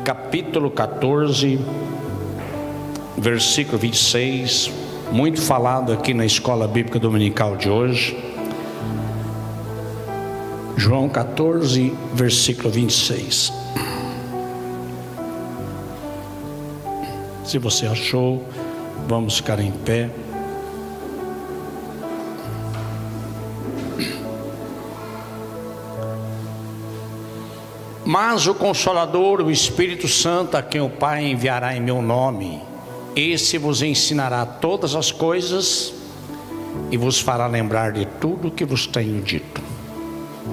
capítulo 14, versículo 26, muito falado aqui na escola bíblica dominical de hoje. João 14, versículo 26. Se você achou, vamos ficar em pé. Mas o Consolador, o Espírito Santo, a quem o Pai enviará em meu nome, esse vos ensinará todas as coisas e vos fará lembrar de tudo o que vos tenho dito.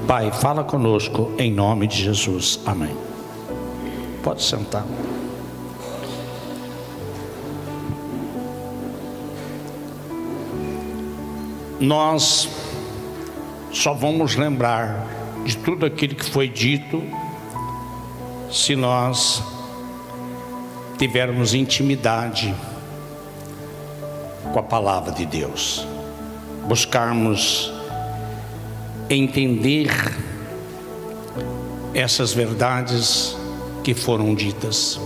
Pai, fala conosco em nome de Jesus. Amém. Pode sentar. Nós só vamos lembrar de tudo aquilo que foi dito se nós tivermos intimidade com a palavra de Deus, buscarmos entender essas verdades que foram ditas.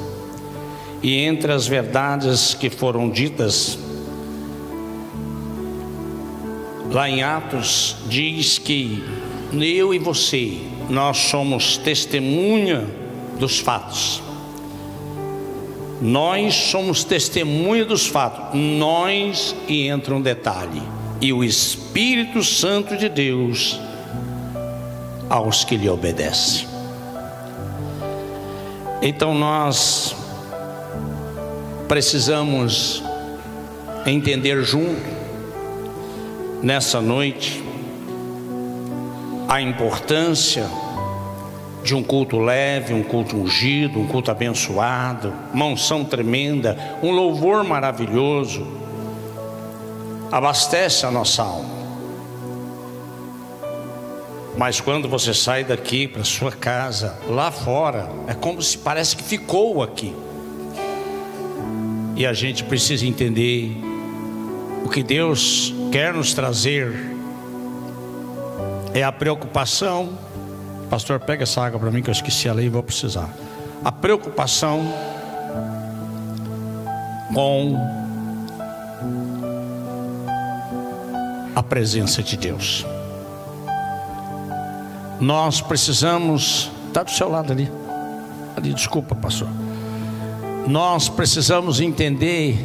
E entre as verdades que foram ditas, lá em Atos diz que eu e você, nós somos testemunha dos fatos. Nós somos testemunha dos fatos. Nós, e entra um detalhe, e o Espírito Santo de Deus aos que lhe obedecem. Então nós precisamos entender junto nessa noite a importância de um culto leve, um culto ungido, um culto abençoado, uma unção tremenda, um louvor maravilhoso, abastece a nossa alma. Mas quando você sai daqui para sua casa, lá fora, é como se parece que ficou aqui. E a gente precisa entender o que Deus quer nos trazer é a preocupação. Pastor, pega essa água para mim que eu esqueci ela e vou precisar. A preocupação com a presença de Deus. Nós precisamos, está do seu lado ali, desculpa, pastor. Nós precisamos entender,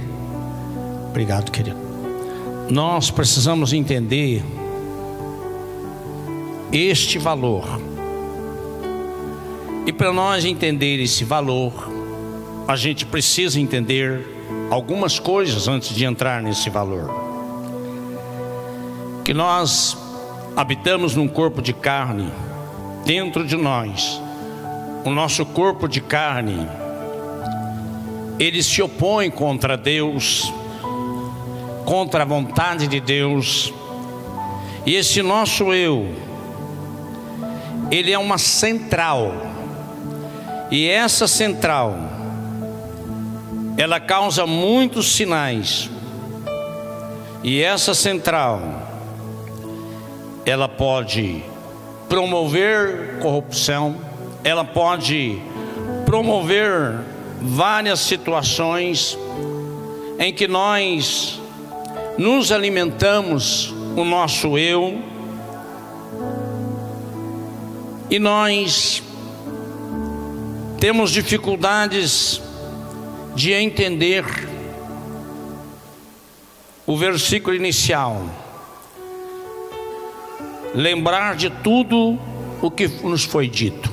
obrigado, querido. Nós precisamos entender este valor. E para nós entender esse valor, a gente precisa entender algumas coisas antes de entrar nesse valor. Que nós habitamos num corpo de carne. Dentro de nós, o nosso corpo de carne, ele se opõe contra Deus, contra a vontade de Deus. E esse nosso eu, ele é uma central. E essa central, ela causa muitos sinais. E essa central, ela pode promover corrupção, ela pode promover várias situações em que nós nos alimentamos o nosso eu e nós temos dificuldades de entender o versículo inicial. Lembrar de tudo o que nos foi dito.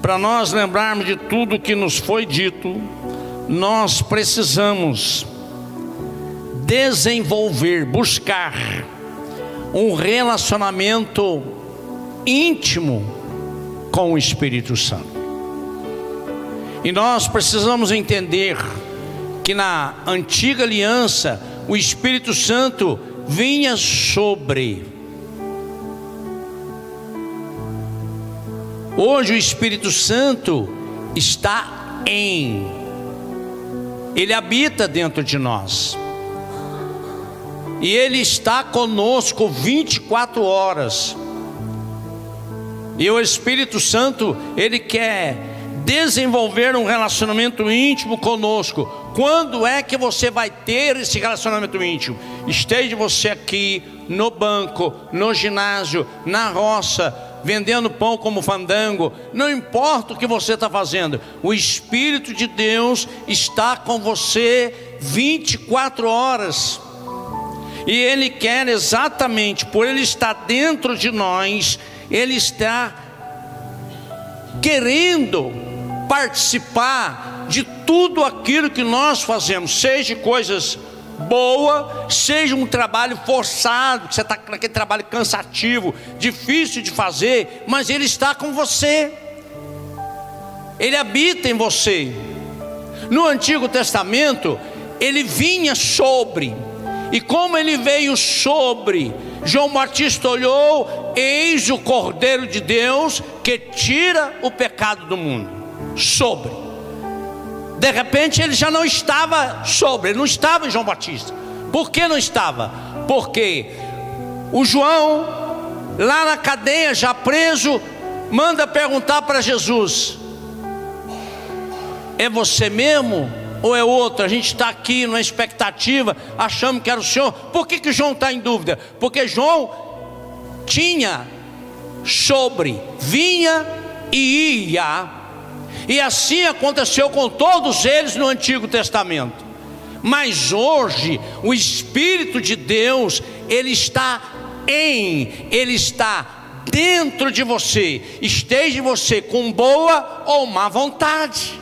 Para nós lembrarmos de tudo o que nos foi dito, nós precisamos desenvolver, buscar um relacionamento íntimo com o Espírito Santo. E nós precisamos entender que na antiga aliança o Espírito Santo vinha sobre. Hoje o Espírito Santo está em. Ele habita dentro de nós. E Ele está conosco 24 horas. E o Espírito Santo, Ele quer desenvolver um relacionamento íntimo conosco. Quando é que você vai ter esse relacionamento íntimo? Esteja você aqui no banco, no ginásio, na roça, vendendo pão como fandango, não importa o que você está fazendo, o Espírito de Deus está com você 24 horas. E Ele quer exatamente, por Ele estar dentro de nós, Ele está querendo participar de tudo aquilo que nós fazemos, seja coisas boas, seja um trabalho forçado, que você está naquele trabalho cansativo, difícil de fazer, mas Ele está com você, Ele habita em você. No Antigo Testamento, Ele vinha sobre, e como Ele veio sobre, João Batista olhou, eis o Cordeiro de Deus que tira o pecado do mundo. Sobre. De repente ele já não estava sobre, ele não estava em João Batista. Por que não estava? Porque o João, lá na cadeia, já preso, manda perguntar para Jesus: é você mesmo ou é outro? A gente está aqui numa expectativa, achamos que era o Senhor. Por que João está em dúvida? Porque João tinha sobre, vinha e ia. E assim aconteceu com todos eles no Antigo Testamento. Mas hoje o Espírito de Deus, Ele está dentro de você. Esteja você com boa ou má vontade,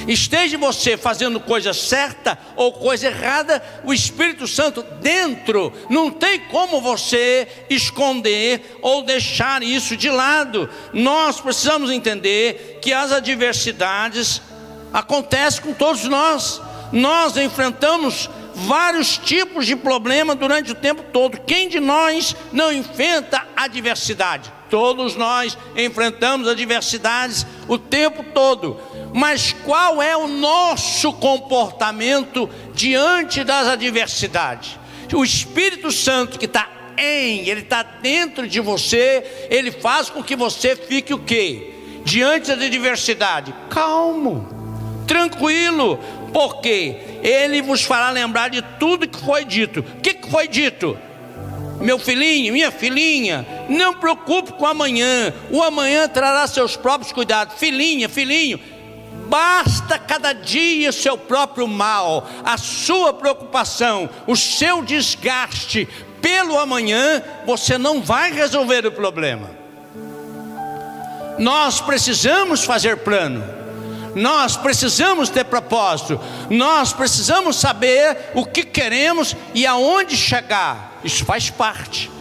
esteja você fazendo coisa certa ou coisa errada, o Espírito Santo dentro, não tem como você esconder ou deixar isso de lado. Nós precisamos entender que as adversidades acontecem com todos nós. Nós enfrentamos vários tipos de problema durante o tempo todo. Quem de nós não enfrenta adversidade? Todos nós enfrentamos adversidades o tempo todo. Mas qual é o nosso comportamento diante das adversidades? O Espírito Santo que está Ele está dentro de você, Ele faz com que você fique o quê? Diante da adversidade, calmo, tranquilo, porque Ele vos fará lembrar de tudo que foi dito. O que foi dito? Meu filhinho, minha filhinha, não preocupe com o amanhã trará seus próprios cuidados. Filhinha, filhinho, basta cada dia o seu próprio mal, a sua preocupação, o seu desgaste pelo amanhã, você não vai resolver o problema. Nós precisamos fazer plano, nós precisamos ter propósito, nós precisamos saber o que queremos e aonde chegar. Isso faz parte.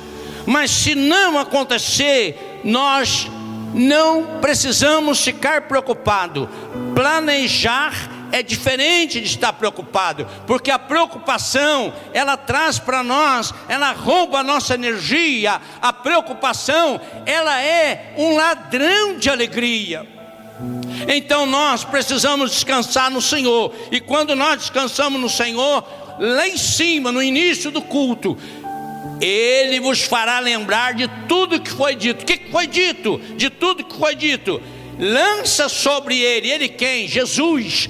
Mas se não acontecer, nós não precisamos ficar preocupados. Planejar é diferente de estar preocupado, porque a preocupação, ela traz para nós, ela rouba a nossa energia. A preocupação, ela é um ladrão de alegria. Então nós precisamos descansar no Senhor. E quando nós descansamos no Senhor, lá em cima, no início do culto, Ele vos fará lembrar de tudo que foi dito. O que foi dito? De tudo que foi dito. Lança sobre Ele. Ele quem? Jesus.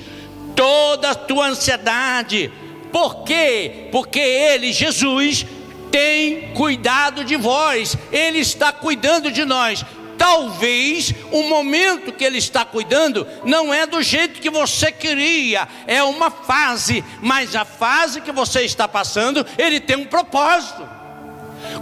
Toda a tua ansiedade. Por quê? Porque Ele, Jesus, tem cuidado de vós. Ele está cuidando de nós. Talvez o momento que Ele está cuidando não é do jeito que você queria, é uma fase, mas a fase que você está passando, Ele tem um propósito.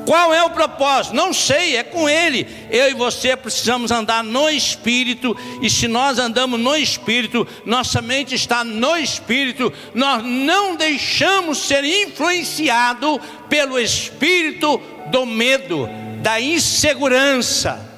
Qual é o propósito? Não sei, é com Ele. Eu e você precisamos andar no Espírito. E se nós andamos no Espírito, nossa mente está no Espírito, nós não deixamos ser influenciado pelo espírito do medo, da insegurança.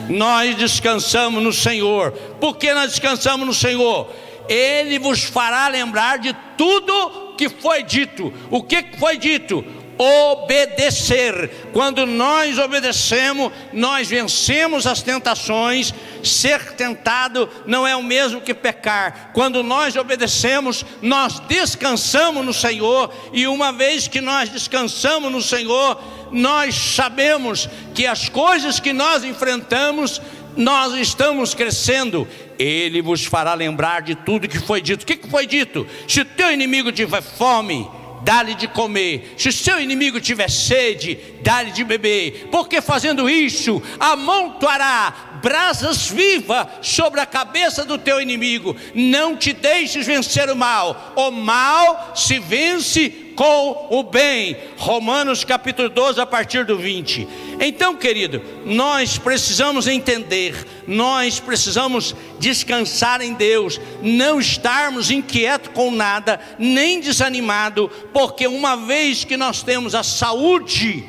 Nós descansamos no Senhor. Por que nós descansamos no Senhor? Ele vos fará lembrar de tudo que foi dito. O que foi dito? Obedecer. Quando nós obedecemos, nós vencemos as tentações. Ser tentado não é o mesmo que pecar. Quando nós obedecemos, nós descansamos no Senhor. E uma vez que nós descansamos no Senhor, nós sabemos que as coisas que nós enfrentamos, nós estamos crescendo. Ele vos fará lembrar de tudo que foi dito. O que foi dito? Se o teu inimigo tiver fome, dá-lhe de comer. Se o seu inimigo tiver sede, dá-lhe de beber. Porque fazendo isso, amontoará brasas vivas sobre a cabeça do teu inimigo. Não te deixes vencer o mal. O mal se vence com o bem. Romanos capítulo 12, a partir do 20. Então, querido, nós precisamos entender, nós precisamos descansar em Deus, não estarmos inquietos com nada, nem desanimado, porque uma vez que nós temos a saúde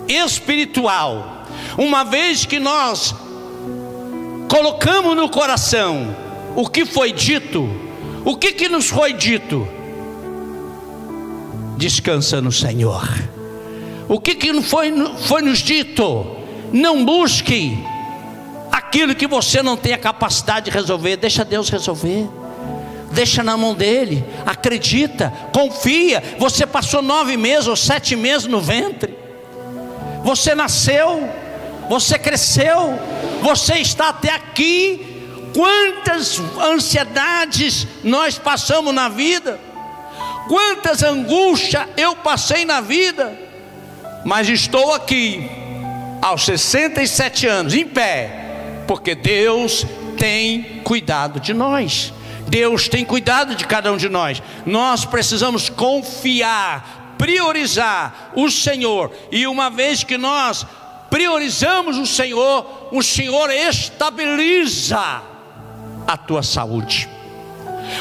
espiritual, uma vez que nós colocamos no coração o que foi dito, o que nos foi dito, descansa no Senhor. O que foi nos dito? Não busque aquilo que você não tem a capacidade de resolver. Deixa Deus resolver, deixa na mão dele. Acredita, confia. Você passou 9 meses ou 7 meses no ventre, você nasceu, você cresceu, você está até aqui. Quantas ansiedades nós passamos na vida, quantas angústias eu passei na vida, mas estou aqui aos 67 anos em pé, porque Deus tem cuidado de nós. Deus tem cuidado de cada um de nós. Nós precisamos confiar, priorizar o Senhor. E uma vez que nós priorizamos o Senhor estabiliza a tua saúde.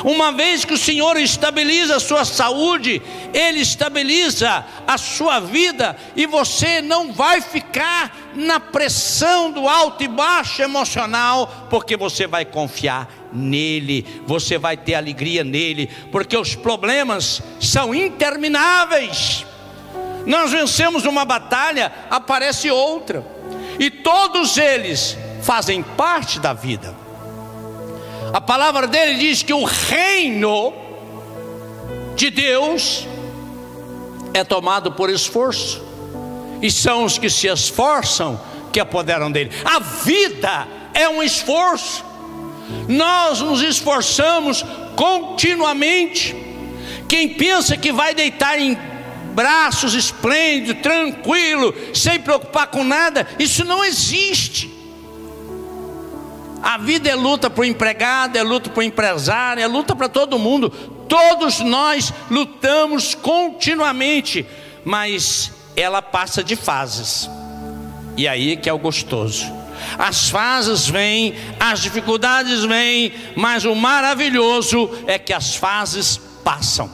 Uma vez que o Senhor estabiliza a sua saúde, Ele estabiliza a sua vida, e você não vai ficar na pressão do alto e baixo emocional, porque você vai confiar nele, você vai ter alegria nele, porque os problemas são intermináveis. Nós vencemos uma batalha, aparece outra, e todos eles fazem parte da vida. A palavra dele diz que o reino de Deus é tomado por esforço, e são os que se esforçam que apoderam dele. A vida é um esforço. Nós nos esforçamos continuamente. Quem pensa que vai deitar em braços esplêndidos, tranquilo, sem preocupar com nada, isso não existe. A vida é luta para o empregado, é luta para o empresário, é luta para todo mundo. Todos nós lutamos continuamente, mas ela passa de fases. E aí que é o gostoso. As fases vêm, as dificuldades vêm, mas o maravilhoso é que as fases passam.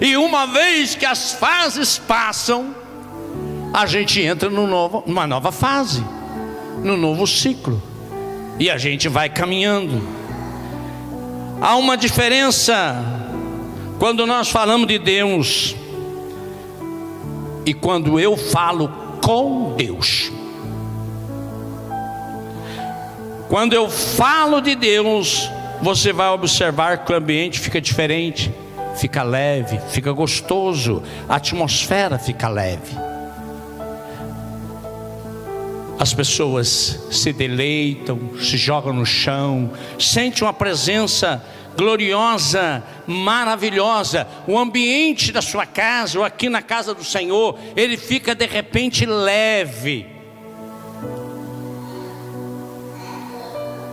E uma vez que as fases passam, a gente entra numa nova fase, num novo ciclo. E a gente vai caminhando. Há uma diferença quando nós falamos de Deus e quando eu falo com Deus. Quando eu falo de Deus, você vai observar que o ambiente fica diferente, fica leve, fica gostoso, a atmosfera fica leve. As pessoas se deleitam, se jogam no chão, sentem uma presença gloriosa, maravilhosa. O ambiente da sua casa, ou aqui na casa do Senhor, ele fica de repente leve.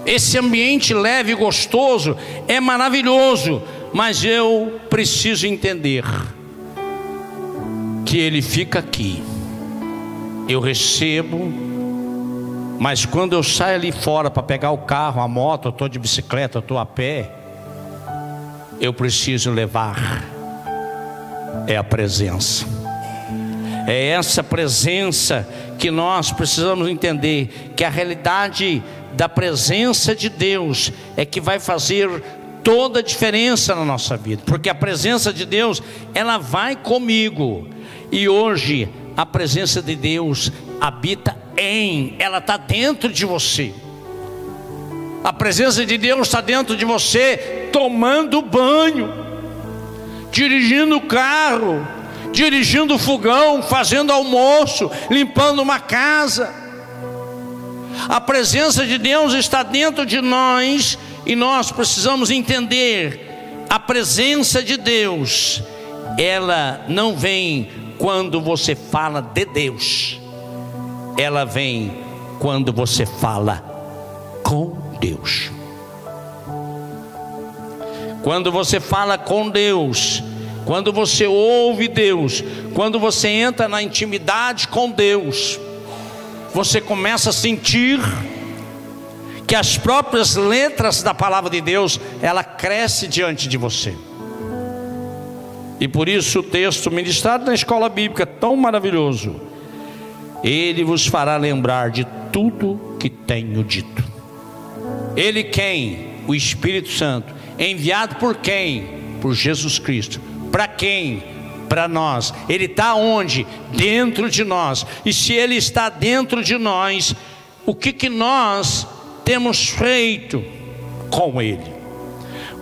Esse ambiente leve e gostoso é maravilhoso, mas eu preciso entender que ele fica aqui. Eu recebo, mas quando eu saio ali fora para pegar o carro, a moto, eu estou de bicicleta, eu estou a pé, eu preciso levar, é a presença. É essa presença que nós precisamos entender, que a realidade da presença de Deus é que vai fazer toda a diferença na nossa vida, porque a presença de Deus, ela vai comigo. E hoje a presença de Deus habita ela está dentro de você. A presença de Deus está dentro de você, tomando banho, dirigindo o carro, dirigindo o fogão, fazendo almoço, limpando uma casa. A presença de Deus está dentro de nós e nós precisamos entender: a presença de Deus, ela não vem quando você fala de Deus, ela vem quando você fala com Deus. Quando você fala com Deus, quando você ouve Deus, quando você entra na intimidade com Deus, você começa a sentir que as próprias letras da palavra de Deus, ela cresce diante de você. E por isso o texto ministrado na escola bíblica, tão maravilhoso: Ele vos fará lembrar de tudo que tenho dito. Ele quem? O Espírito Santo. Enviado por quem? Por Jesus Cristo. Para quem? Para nós. Ele está onde? Dentro de nós. E se Ele está dentro de nós, o que nós temos feito com Ele?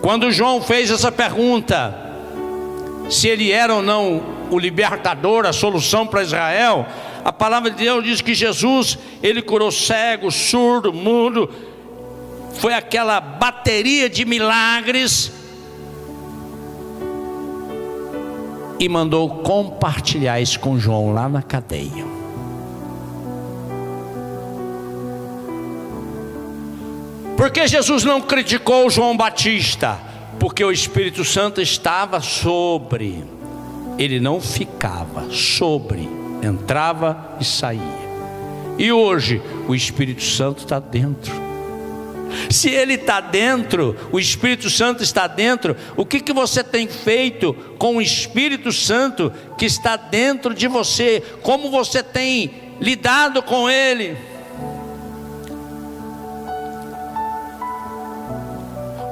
Quando João fez essa pergunta, se Ele era ou não o libertador, a solução para Israel, a palavra de Deus diz que Jesus, Ele curou cego, surdo, mudo. Foi aquela bateria de milagres. E mandou compartilhar isso com João lá na cadeia. Porque Jesus não criticou João Batista? Porque o Espírito Santo estava sobre. Ele não ficava, sobre. Entrava e saía. E hoje o Espírito Santo está dentro. Se Ele está dentro, o Espírito Santo está dentro, o que você tem feito com o Espírito Santo que está dentro de você? Como você tem lidado com Ele?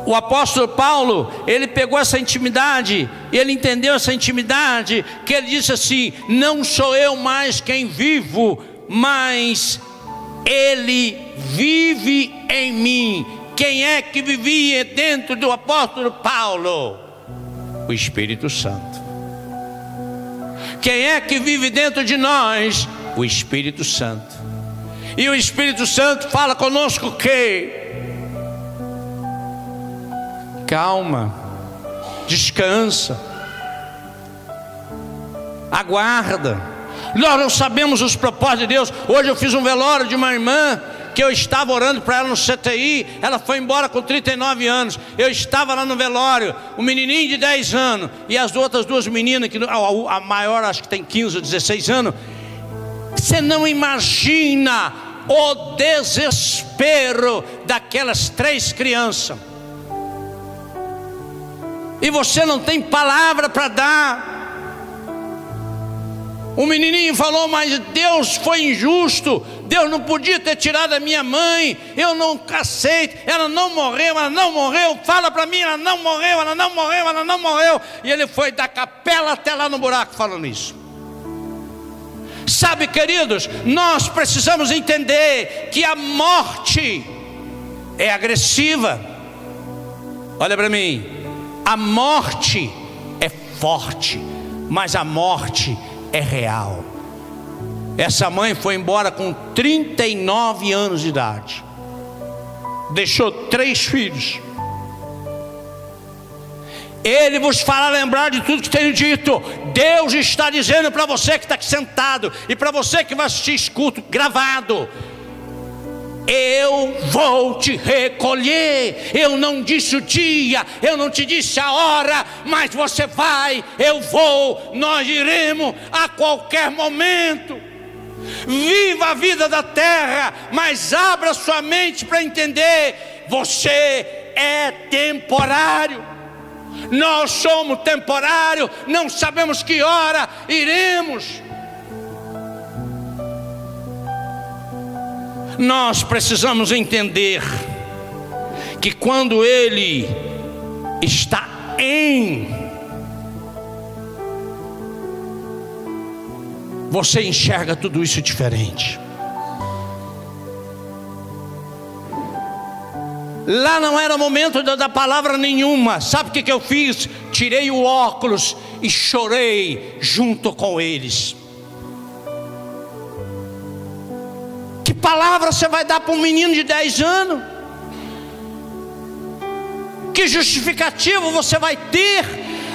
O apóstolo Paulo, ele pegou essa intimidade, e ele entendeu essa intimidade, que ele disse assim: não sou eu mais quem vivo, mas Ele vive em mim. Quem é que vivia dentro do apóstolo Paulo? O Espírito Santo. Quem é que vive dentro de nós? O Espírito Santo. E o Espírito Santo fala conosco que: calma, descansa, aguarda. Nós não sabemos os propósitos de Deus. Hoje eu fiz um velório de uma irmã que eu estava orando para ela no CTI. Ela foi embora com 39 anos. Eu estava lá no velório, um menininho de 10 anos e as outras duas meninas, que a maior acho que tem 15 ou 16 anos. Você não imagina o desespero daquelas 3 crianças. E você não tem palavra para dar. O menininho falou: mas Deus foi injusto, Deus não podia ter tirado a minha mãe, eu não aceito, ela não morreu, fala para mim, ela não morreu. E ele foi da capela até lá no buraco falando isso. Sabe, queridos, nós precisamos entender que a morte é agressiva. Olha para mim, a morte é forte, mas a morte é real. Essa mãe foi embora com 39 anos de idade, deixou 3 filhos. Ele vos fará lembrar de tudo que tenho dito. Deus está dizendo para você que está aqui sentado, e para você que vai assistir esse culto gravado: eu vou te recolher. Eu não disse o dia, eu não te disse a hora, mas você vai, eu vou, nós iremos a qualquer momento. Viva a vida da terra, mas abra sua mente para entender: você é temporário. Nós somos temporários, não sabemos que hora iremos. Nós precisamos entender que quando Ele está em, você enxerga tudo isso diferente. Lá não era momento de dar palavra nenhuma. Sabe o que eu fiz? Tirei o óculos e chorei junto com eles. Que palavra você vai dar para um menino de 10 anos? Que justificativo você vai ter,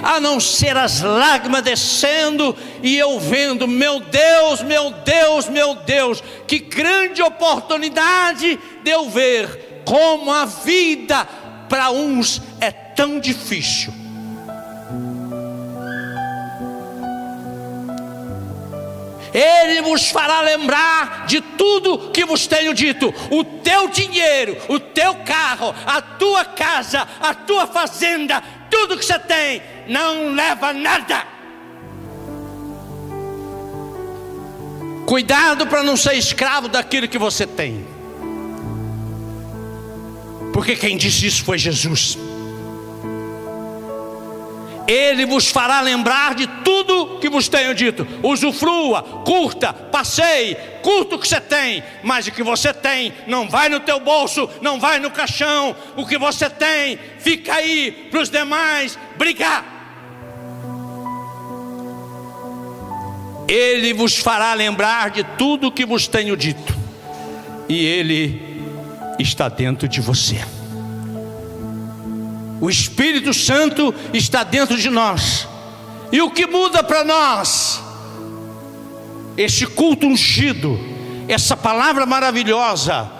a não ser as lágrimas descendo e eu vendo, meu Deus, meu Deus, meu Deus, que grande oportunidade de eu ver como a vida para uns é tão difícil. Ele vos fará lembrar de tudo que vos tenho dito. O teu dinheiro, o teu carro, a tua casa, a tua fazenda, tudo que você tem, não leva nada. Cuidado para não ser escravo daquilo que você tem, porque quem disse isso foi Jesus. Ele vos fará lembrar de tudo que vos tenho dito. Usufrua, curta, passeie, curta o que você tem, mas o que você tem não vai no teu bolso, não vai no caixão. O que você tem fica aí para os demais brigar. Ele vos fará lembrar de tudo que vos tenho dito, e Ele está dentro de você. O Espírito Santo está dentro de nós. E o que muda para nós? Este culto ungido, essa palavra maravilhosa,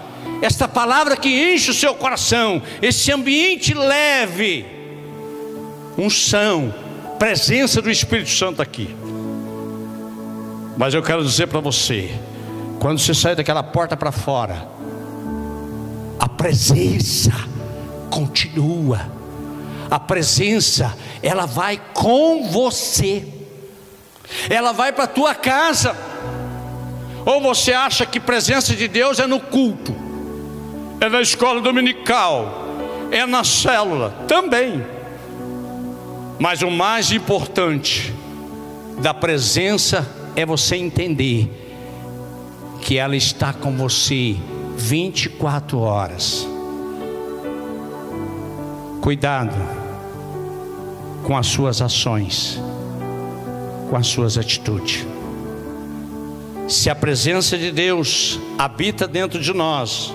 esta palavra que enche o seu coração, esse ambiente leve, unção, presença do Espírito Santo aqui. Mas eu quero dizer para você, quando você sair daquela porta para fora, a presença continua. A presença, ela vai com você. Ela vai para a tua casa. Ou você acha que presença de Deus é no culto, é na escola dominical, é na célula? Também. Mas o mais importante da presença é você entender que ela está com você 24 horas. Cuidado com as suas ações, com as suas atitudes. Se a presença de Deus habita dentro de nós,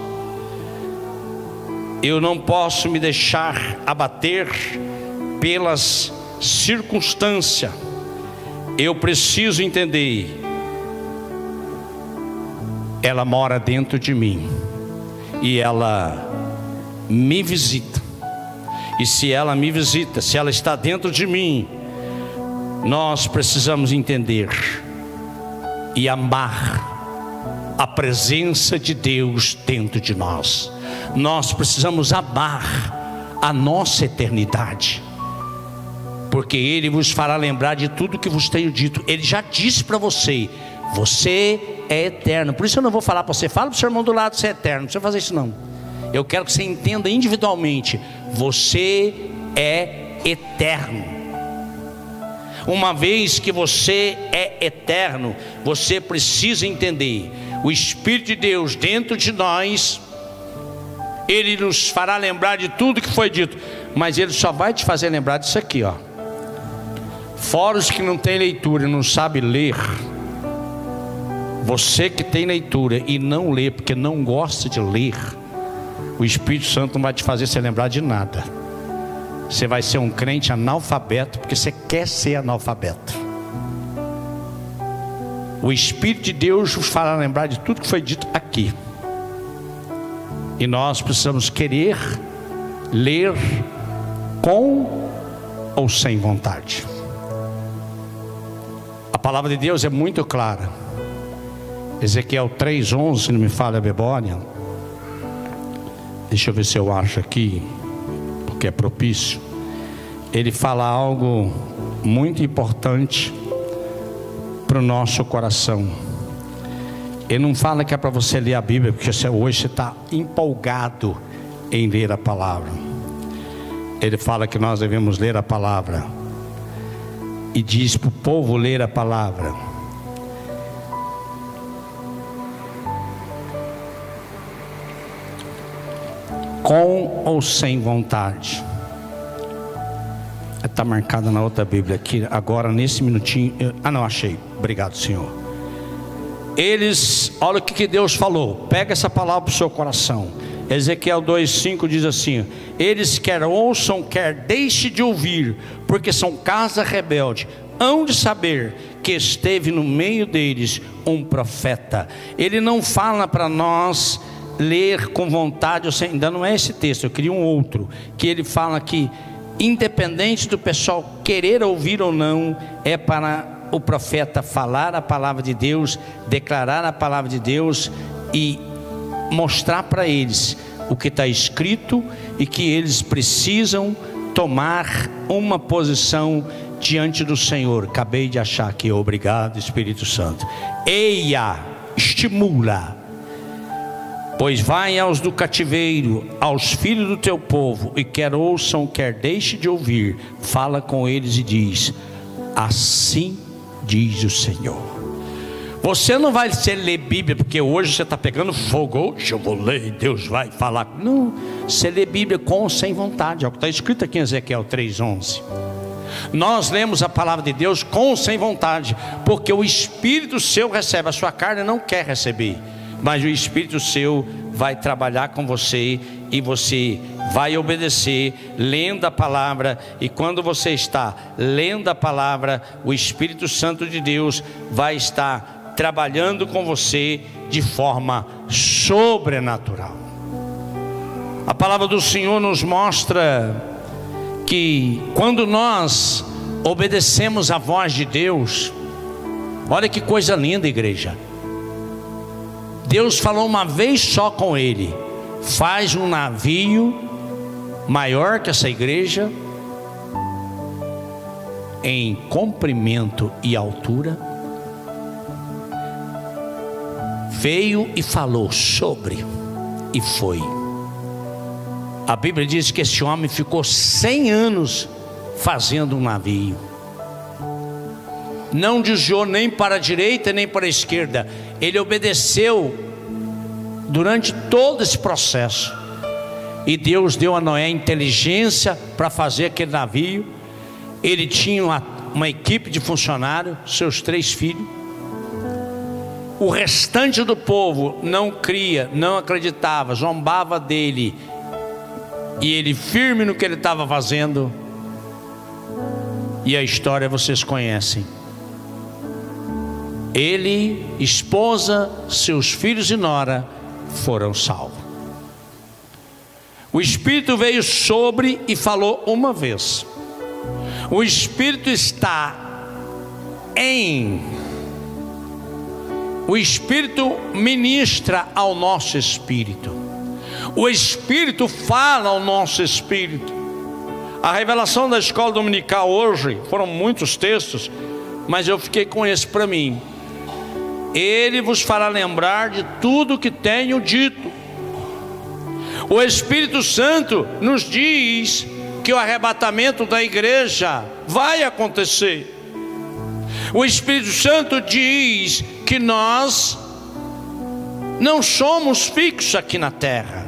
eu não posso me deixar abater pelas circunstâncias. Eu preciso entender, ela mora dentro de mim e ela me visita. E se ela me visita, se ela está dentro de mim, nós precisamos entender e amar a presença de Deus dentro de nós. Nós precisamos amar a nossa eternidade, porque Ele vos fará lembrar de tudo que vos tenho dito. Ele já disse para você, você é eterno. Por isso eu não vou falar para você, fala para o seu irmão do lado, você é eterno. Não precisa fazer isso não. Eu quero que você entenda individualmente, você é eterno. Uma vez que você é eterno, você precisa entender, o Espírito de Deus dentro de nós, Ele nos fará lembrar de tudo que foi dito. Mas Ele só vai te fazer lembrar disso aqui, ó. Fora os que não tem leitura e não sabe ler, você que tem leitura e não lê porque não gosta de ler, o Espírito Santo não vai te fazer se lembrar de nada. Você vai ser um crente analfabeto, porque você quer ser analfabeto. O Espírito de Deus vos fará lembrar de tudo que foi dito aqui. E nós precisamos querer ler com ou sem vontade. A palavra de Deus é muito clara. Ezequiel 3:11, se não me falha a memória. Deixa eu ver se eu acho aqui, porque é propício. Ele fala algo muito importante para o nosso coração. Ele não fala que é para você ler a Bíblia, porque hoje você está empolgado em ler a palavra. Ele fala que nós devemos ler a palavra, e diz para o povo ler a palavra. Com ou sem vontade. Está marcada na outra Bíblia aqui. Agora nesse minutinho não achei. Obrigado, Senhor. eles, olha o que Deus falou, pega essa palavra para o seu coração. Ezequiel 2:5 diz assim: eles quer ouçam, quer deixe de ouvir, porque são casa rebelde, hão de saber que esteve no meio deles um profeta. Ele não fala para nós ler com vontade, ainda não é esse texto, eu queria um outro, que ele fala que independente do pessoal querer ouvir ou não, é para o profeta falar a palavra de Deus, declarar a palavra de Deus e mostrar para eles o que está escrito e que eles precisam tomar uma posição diante do Senhor. Acabei de achar aqui, obrigado Espírito Santo. Eia, estimula, pois vai aos do cativeiro, aos filhos do teu povo, e quer ouçam, quer deixe de ouvir, fala com eles e diz: assim diz o Senhor. Você não vai ler Bíblia porque hoje você está pegando fogo, hoje eu vou ler e Deus vai falar. Não, você lê Bíblia com ou sem vontade, é o que está escrito aqui em Ezequiel 3:11. Nós lemos a palavra de Deus com ou sem vontade, porque o Espírito seu recebe, a sua carne não quer receber, mas o Espírito seu vai trabalhar com você e você vai obedecer, lendo a palavra. E quando você está lendo a palavra, o Espírito Santo de Deus vai estar trabalhando com você de forma sobrenatural. A palavra do Senhor nos mostra que quando nós obedecemos a voz de Deus, olha que coisa linda, igreja. Deus falou uma vez só com ele: faz um navio maior que essa igreja, em comprimento e altura. Veio e falou sobre, e foi. A Bíblia diz que esse homem ficou 100 anos fazendo um navio. Não desviou nem para a direita nem para a esquerda. Ele obedeceu durante todo esse processo. E Deus deu a Noé inteligência para fazer aquele navio. Ele tinha uma equipe de funcionários, seus 3 filhos. O restante do povo não cria, não acreditava, zombava dele. E ele firme no que ele estava fazendo. E a história vocês conhecem. Ele, esposa, seus filhos e nora foram salvos. O Espírito veio sobre e falou uma vez. O Espírito está em. O Espírito ministra ao nosso espírito. O Espírito fala ao nosso espírito. A revelação da escola dominical hoje, foram muitos textos, mas eu fiquei com esse para mim. Ele vos fará lembrar de tudo que tenho dito. O Espírito Santo nos diz que o arrebatamento da igreja vai acontecer. O Espírito Santo diz que nós não somos fixos aqui na terra,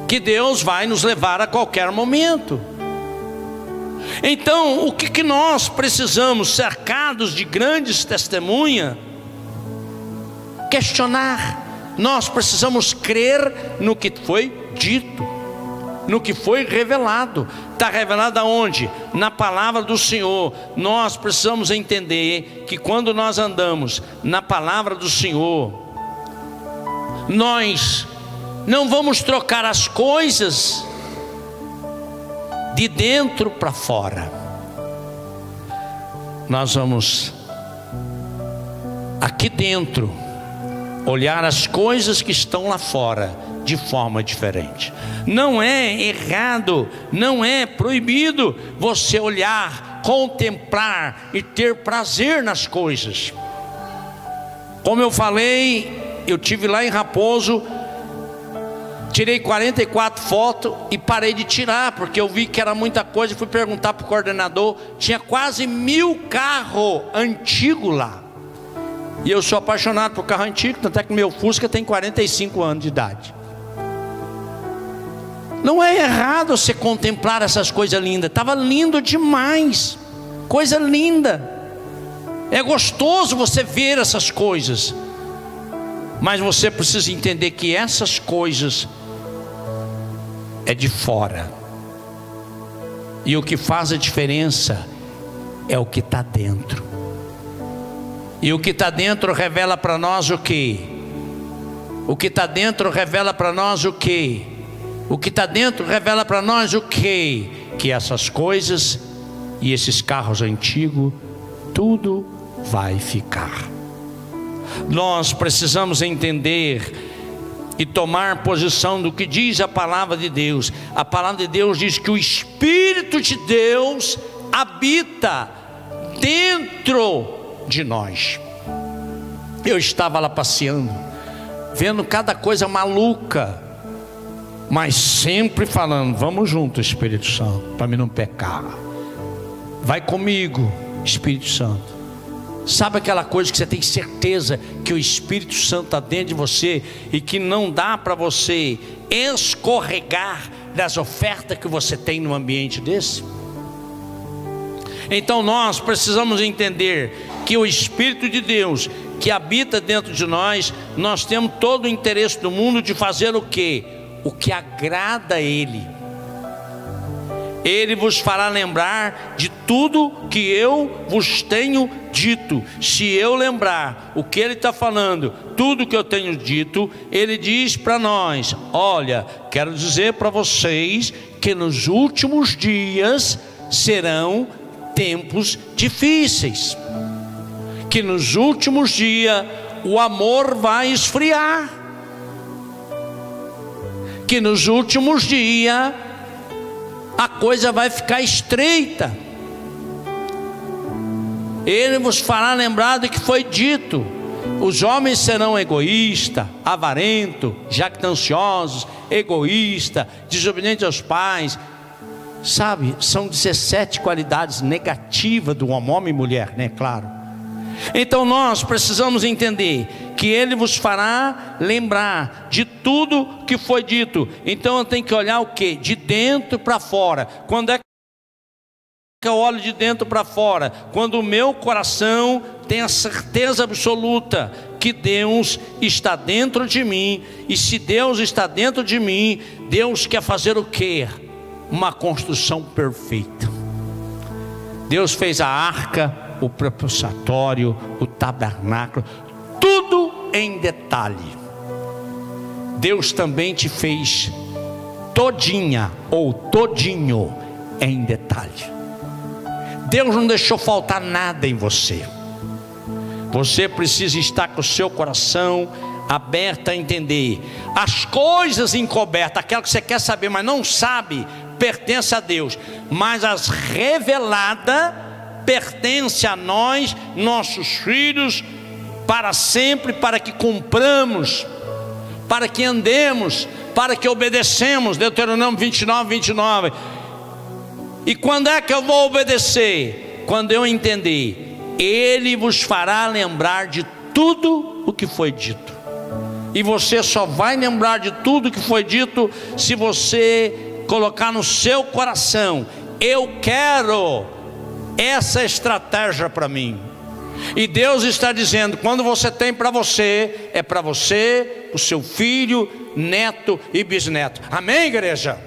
que Deus vai nos levar a qualquer momento. Então, o que nós precisamos, cercados de grandes testemunhas, questionar? Nós precisamos crer no que foi dito, no que foi revelado. Está revelado aonde? Na palavra do Senhor. Nós precisamos entender que quando nós andamos na palavra do Senhor, nós não vamos trocar as coisas de dentro para fora. Nós vamos aqui dentro olhar as coisas que estão lá fora de forma diferente. Não é errado, não é proibido você olhar, contemplar e ter prazer nas coisas. Como eu falei, eu tive lá em Raposo, tirei 44 fotos e parei de tirar, porque eu vi que era muita coisa. Fui perguntar para o coordenador, tinha quase 1000 carros antigos lá. E eu sou apaixonado por carro antigo, tanto é que meu Fusca tem 45 anos de idade. Não é errado você contemplar essas coisas lindas. Estava lindo demais, coisa linda. É gostoso você ver essas coisas, mas você precisa entender que essas coisas é de fora, e o que faz a diferença é o que está dentro. E o que está dentro revela para nós o quê? O que está dentro revela para nós o quê? O que está dentro revela para nós o quê? Que essas coisas e esses carros antigos, tudo vai ficar. Nós precisamos entender e tomar posição do que diz a palavra de Deus. A palavra de Deus diz que o Espírito de Deus habita dentro de nós. Eu estava lá passeando, vendo cada coisa maluca, mas sempre falando: vamos junto, Espírito Santo, para mim não pecar. Vai comigo, Espírito Santo. Sabe aquela coisa que você tem certeza que o Espírito Santo está dentro de você e que não dá para você escorregar das ofertas que você tem num ambiente desse? Então nós precisamos entender que o Espírito de Deus que habita dentro de nós, nós temos todo o interesse do mundo de fazer o quê? O que agrada a Ele. Ele vos fará lembrar de tudo que eu vos tenho dito. Se eu lembrar o que Ele está falando, tudo que eu tenho dito, Ele diz para nós: olha, quero dizer para vocês que nos últimos dias serão tempos difíceis, que nos últimos dias o amor vai esfriar, que nos últimos dias a coisa vai ficar estreita. Ele vos fará lembrar do que foi dito: os homens serão egoístas, avarentos, jactanciosos, egoístas, desobedientes aos pais. Sabe, são 17 qualidades negativas do homem e mulher, né? Claro. Então nós precisamos entender que Ele vos fará lembrar de tudo que foi dito. Então eu tenho que olhar o que? De dentro para fora. Quando é que eu olho de dentro para fora? Quando o meu coração tem a certeza absoluta que Deus está dentro de mim. E se Deus está dentro de mim, Deus quer fazer o que? Uma construção perfeita. Deus fez a arca, o propiciatório, o tabernáculo, tudo em detalhe. Deus também te fez todinha ou todinho em detalhe. Deus não deixou faltar nada em você. Você precisa estar com o seu coração aberto a entender. As coisas encobertas, aquelas que você quer saber, mas não sabe, pertence a Deus. Mas as reveladas pertence a nós, nossos filhos, para sempre, para que cumpramos, para que andemos, para que obedecemos. Deuteronômio 29. E quando é que eu vou obedecer? Quando eu entender: Ele vos fará lembrar de tudo o que foi dito. E você só vai lembrar de tudo que foi dito se você colocar no seu coração: eu quero essa estratégia para mim. E Deus está dizendo: quando você tem para você, é para você, o seu filho, neto e bisneto. Amém, igreja?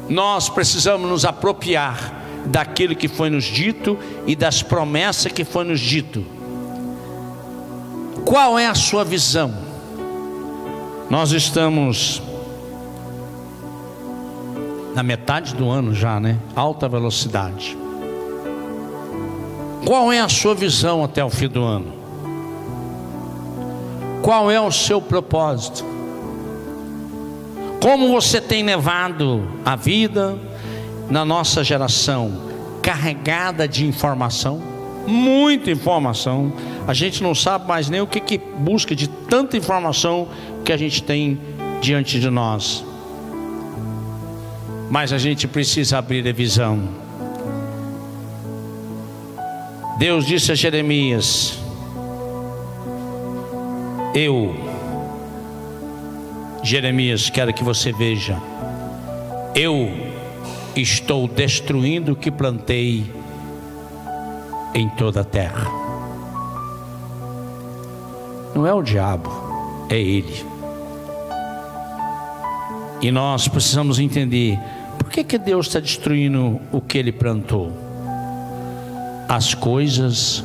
Nós precisamos nos apropriar daquilo que foi nos dito e das promessas que foi nos dito. Qual é a sua visão? Nós estamos na metade do ano já, né? Alta velocidade. Qual é a sua visão até o fim do ano? Qual é o seu propósito? Como você tem levado a vida na nossa geração? Carregada de informação, muita informação. A gente não sabe mais nem o que busca de tanta informação que a gente tem diante de nós. Mas a gente precisa abrir a visão. Deus disse a Jeremias: Jeremias, quero que você veja, eu estou destruindo o que plantei em toda a terra. Não é o diabo, é ele. E nós precisamos entender por que Deus está destruindo o que Ele plantou. As coisas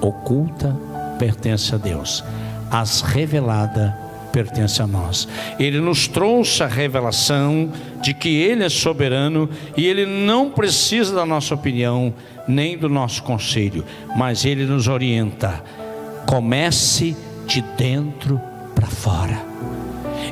ocultas pertencem a Deus, as reveladas pertencem a nós. Ele nos trouxe a revelação de que Ele é soberano e Ele não precisa da nossa opinião nem do nosso conselho, mas Ele nos orienta. Comece de dentro para fora.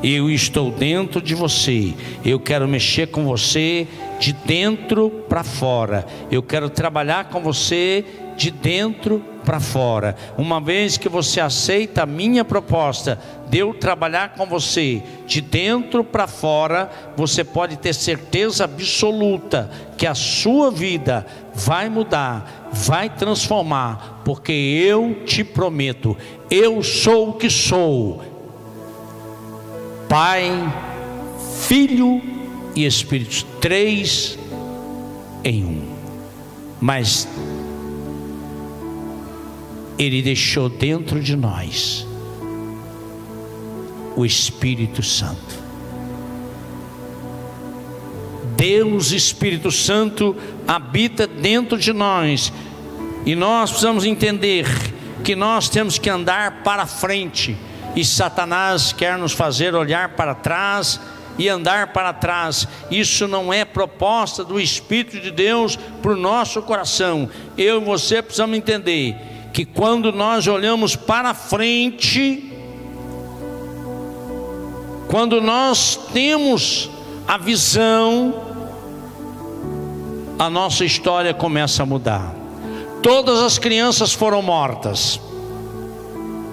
Eu estou dentro de você, eu quero mexer com você de dentro para fora, eu quero trabalhar com você de dentro para fora. Uma vez que você aceita a minha proposta de eu trabalhar com você de dentro para fora, você pode ter certeza absoluta que a sua vida vai mudar, vai transformar, porque eu te prometo, eu sou o que sou. Pai, Filho e Espírito, 3 em 1. Mas Ele deixou dentro de nós o Espírito Santo. Deus, Espírito Santo, habita dentro de nós. E nós precisamos entender que nós temos que andar para frente. E Satanás quer nos fazer olhar para trás e andar para trás. Isso não é proposta do Espírito de Deus para o nosso coração. Eu e você precisamos entender que quando nós olhamos para frente, quando nós temos a visão, a nossa história começa a mudar. Todas as crianças foram mortas,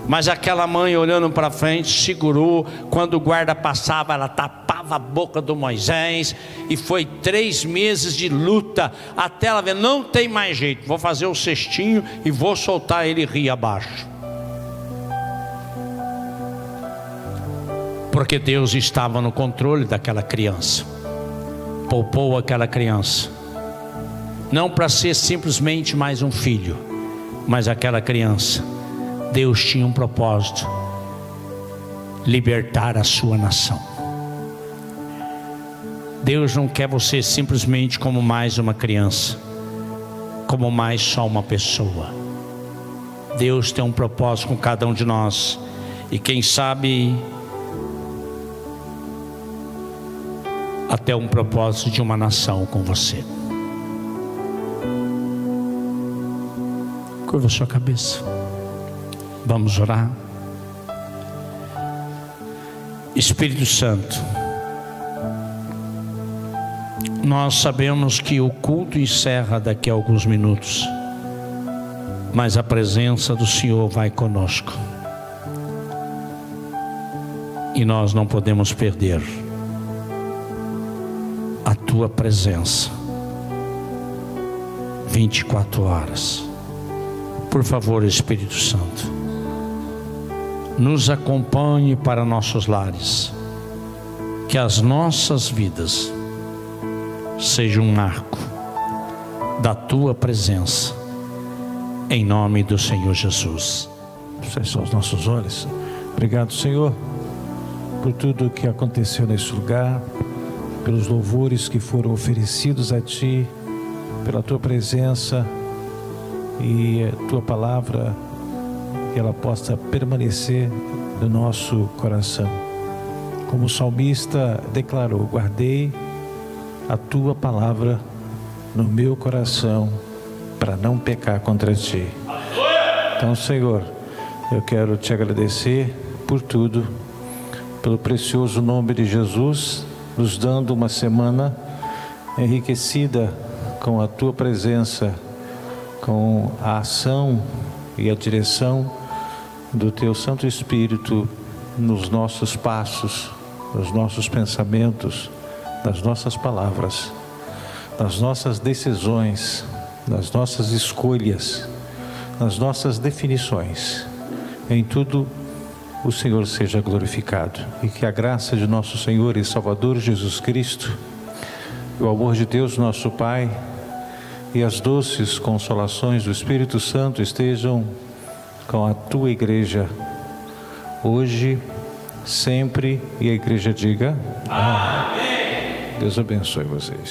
mas aquela mãe olhando para frente segurou. Quando o guarda passava, ela tapava a boca do Moisés. E foi 3 meses de luta, até ela ver, não tem mais jeito, vou fazer o cestinho e vou soltar ele rio abaixo. Porque Deus estava no controle daquela criança. Poupou aquela criança, não para ser simplesmente mais um filho, mas aquela criança, Deus tinha um propósito: libertar a sua nação. Deus não quer você simplesmente como mais uma criança, como mais só uma pessoa. Deus tem um propósito com cada um de nós. E quem sabe até um propósito de uma nação com você. Curva sua cabeça. Vamos orar. Espírito Santo, nós sabemos que o culto encerra daqui a alguns minutos, mas a presença do Senhor vai conosco e nós não podemos perder a Tua presença 24 horas. Por favor, Espírito Santo, nos acompanhe para nossos lares, que as nossas vidas sejam um marco da Tua presença, em nome do Senhor Jesus. Feche os nossos olhos. Obrigado, Senhor, por tudo que aconteceu nesse lugar, pelos louvores que foram oferecidos a Ti, pela Tua presença e a Tua palavra, que ela possa permanecer no nosso coração. Como o salmista declarou: guardei a Tua palavra no meu coração para não pecar contra Ti. Então, Senhor, eu quero Te agradecer por tudo, pelo precioso nome de Jesus, nos dando uma semana enriquecida com a Tua presença, com a ação e a direção do Teu Santo Espírito nos nossos passos, nos nossos pensamentos, nas nossas palavras, nas nossas decisões, nas nossas escolhas, nas nossas definições. Em tudo o Senhor seja glorificado, e que a graça de nosso Senhor e Salvador Jesus Cristo, o amor de Deus nosso Pai e as doces consolações do Espírito Santo estejam com a tua igreja, hoje, sempre, e a igreja diga: amém. Deus abençoe vocês.